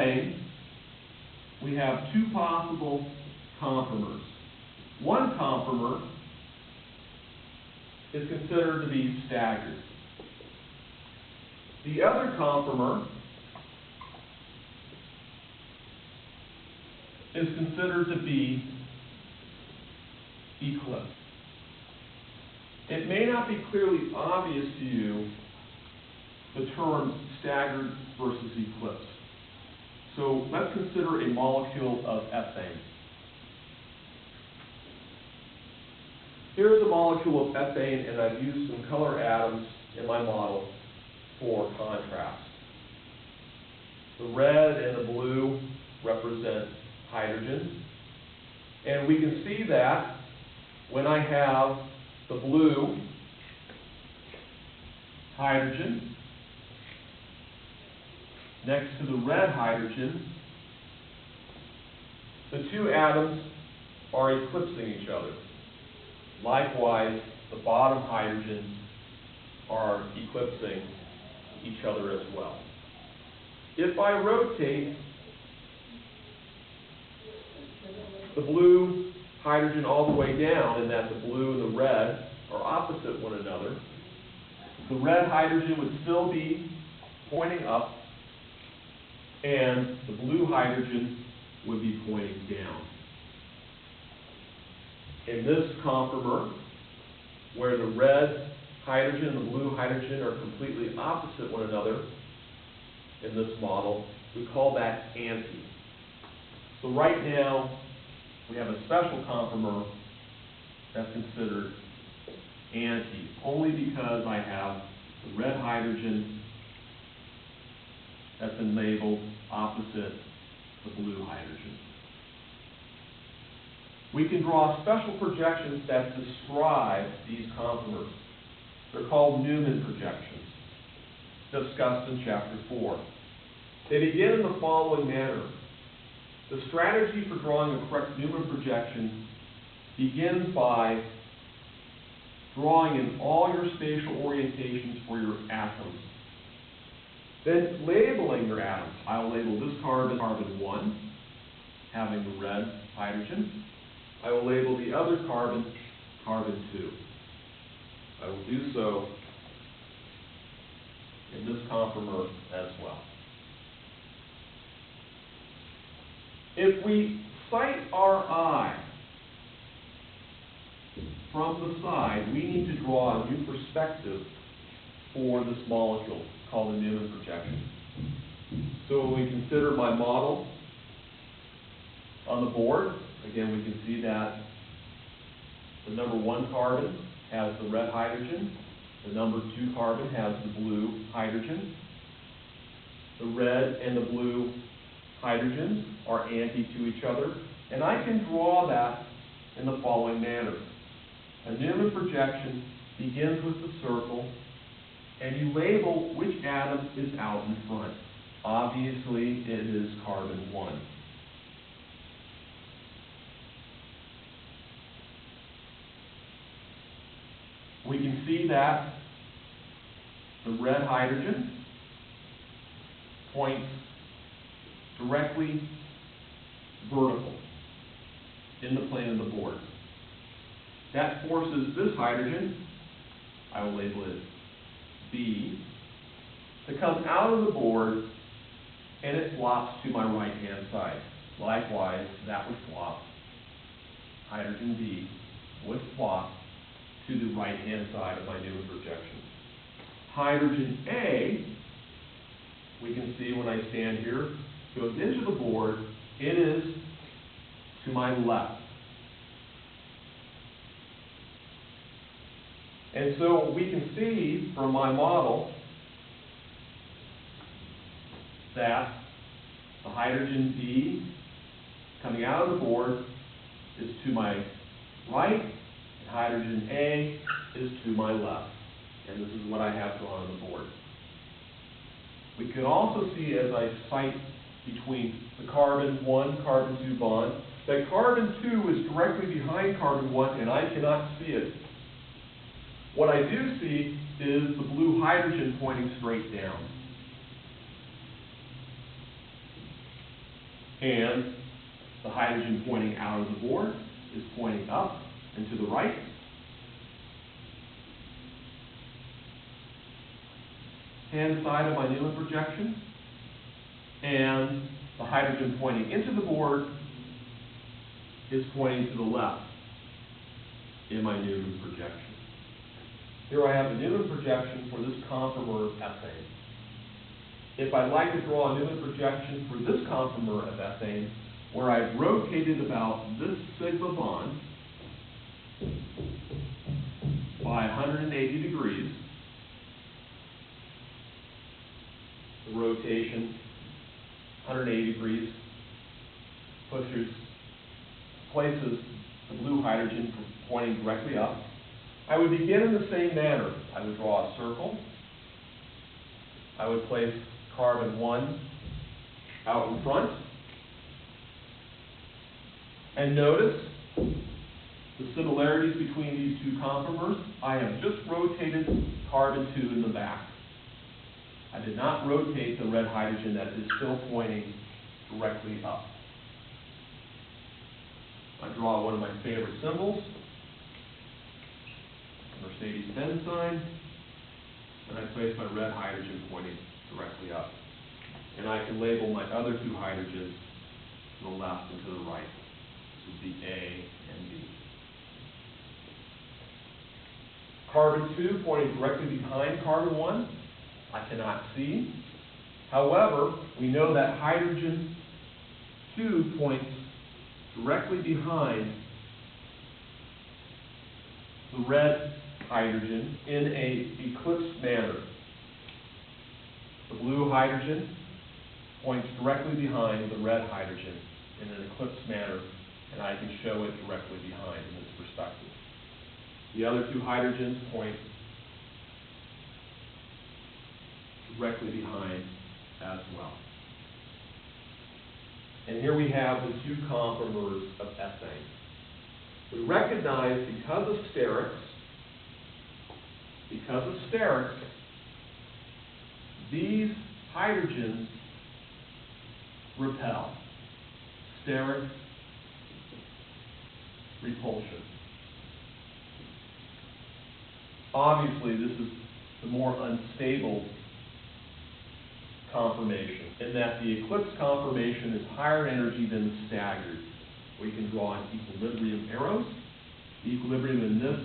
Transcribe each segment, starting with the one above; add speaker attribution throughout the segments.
Speaker 1: ethane, we have two possible conformers. One conformer is considered to be staggered. The other conformer is considered to be eclipsed. It may not be clearly obvious to you the terms staggered versus eclipsed. So let's consider a molecule of ethane. Here's a molecule of ethane, and I've used some color atoms in my model for contrast. The red and the blue represent hydrogen. And we can see that when I have the blue hydrogen next to the red hydrogen, the two atoms are eclipsing each other. Likewise, the bottom hydrogens are eclipsing each other as well. If I rotate the blue hydrogen all the way down, in that the blue and the red are opposite one another, the red hydrogen would still be pointing up, and the blue hydrogen would be pointing down. In this conformer, where the red hydrogen and the blue hydrogen are completely opposite one another in this model, we call that anti. So right now, we have a special conformer that's considered anti, only because I have the red hydrogen that's been labeled opposite the blue hydrogen. We can draw special projections that describe these conformers. They're called Newman projections, discussed in Chapter 4. They begin in the following manner. The strategy for drawing a correct Newman projection begins by drawing in all your spatial orientations for your atoms. Then labeling your atoms. I'll label this carbon, carbon 1, having the red hydrogen. I will label the other carbon, carbon 2. I will do so in this conformer as well. If we sight our eye from the side, we need to draw a new perspective for this molecule called the Newman projection. So when we consider my model on the board, again we can see that the number 1 carbon has the red hydrogen, the number 2 carbon has the blue hydrogen. The red and the blue hydrogens are anti to each other, and I can draw that in the following manner. A Newman projection begins with the circle, and you label which atom is out in front. Obviously, it is carbon 1. We can see that the red hydrogen points directly vertical in the plane of the board. That forces this hydrogen, I will label it B, to come out of the board, and it flops to my right-hand side. Likewise, that would flop. Hydrogen B would flop to the right-hand side of my Newman projection. Hydrogen A, we can see when I stand here, goes into the board. It is to my left. And so we can see from my model that the hydrogen B coming out of the board is to my right, and hydrogen A is to my left. And this is what I have drawn on the board. We can also see, as I sight between the carbon 1, carbon 2 bond, that carbon 2 is directly behind carbon 1, and I cannot see it. What I do see is the blue hydrogen pointing straight down. And the hydrogen pointing out of the board is pointing up and to the right. Hand side of my Newman projection. And the hydrogen pointing into the board is pointing to the left in my Newman projection. Here I have the Newman projection for this conformer of ethane. If I'd like to draw a Newman projection for this conformer of ethane, where I've rotated about this sigma bond by 180 degrees, the rotation 180 degrees places the blue hydrogen pointing directly up. I would begin in the same manner. I would draw a circle. I would place carbon 1 out in front. And notice the similarities between these two conformers. I have just rotated carbon 2 in the back. I did not rotate the red hydrogen that is still pointing directly up. I draw one of my favorite symbols, Mercedes-Benz sign, and I place my red hydrogen pointing directly up. And I can label my other two hydrogens to the left and to the right. This would be A and B. Carbon 2 pointing directly behind carbon 1, I cannot see. However, we know that hydrogen 2 points directly behind the red hydrogen in an eclipsed manner. The blue hydrogen points directly behind the red hydrogen in an eclipsed manner, and I can show it directly behind in this perspective. The other two hydrogens point directly behind as well. And here we have the two conformers of ethane. We recognize because of sterics, these hydrogens repel. Steric repulsion. Obviously, this is the more unstable conformation, in that the eclipsed conformation is higher energy than the staggered. We can draw an equilibrium arrows. The equilibrium in this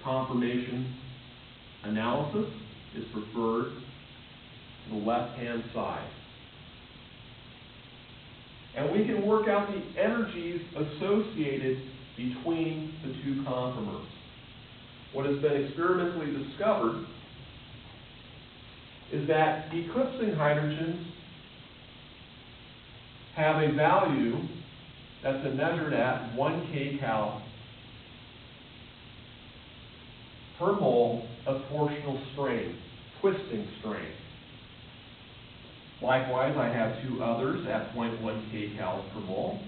Speaker 1: conformation analysis is preferred to the left-hand side. And we can work out the energies associated between the two conformers. What has been experimentally discovered is that eclipsing hydrogens have a value that's been measured at 1 kcal per mole of torsional strain, twisting strain. Likewise, I have two others at 0.1 kcal per mole.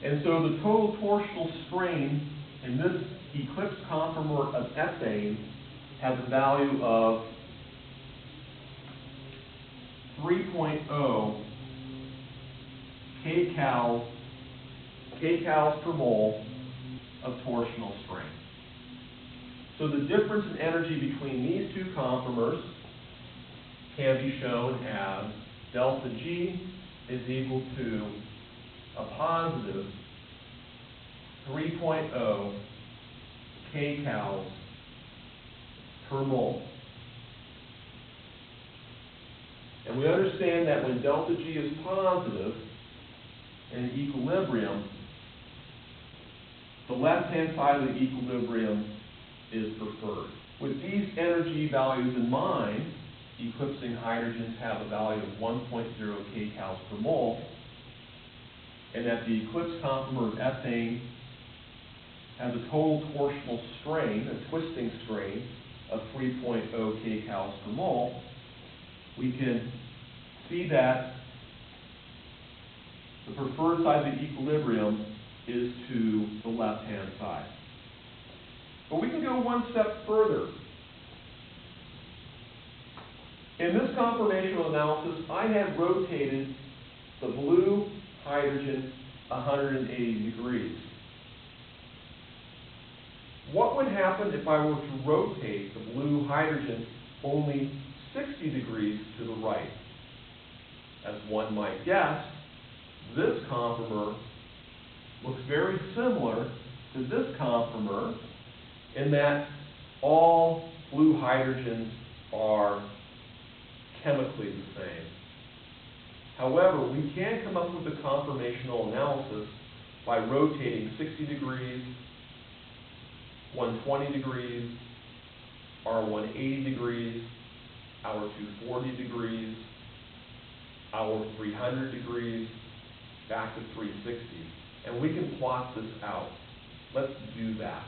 Speaker 1: And so the total torsional strain in this eclipsed conformer of ethane has a value of 3.0 kcals per mole of torsional strain. So the difference in energy between these two conformers can be shown as delta G is equal to a positive 3.0 kcals per mole. And we understand that when delta G is positive in equilibrium, the left-hand side of the equilibrium is preferred. With these energy values in mind, eclipsing hydrogens have a value of 1.0 kcals per mole, and that the eclipsed conformer of ethane has a total torsional strain, a twisting strain, of 3.0 kcals per mole, we can see that the preferred side of the equilibrium is to the left-hand side. But we can go one step further. In this conformational analysis, I had rotated the blue hydrogen 180 degrees. What would happen if I were to rotate the blue hydrogen only 60 degrees to the right? As one might guess, this conformer looks very similar to this conformer in that all blue hydrogens are chemically the same. However, we can come up with a conformational analysis by rotating 60 degrees, 120 degrees, our 180 degrees, our 240 degrees, our 300 degrees, back to 360. And we can plot this out. Let's do that.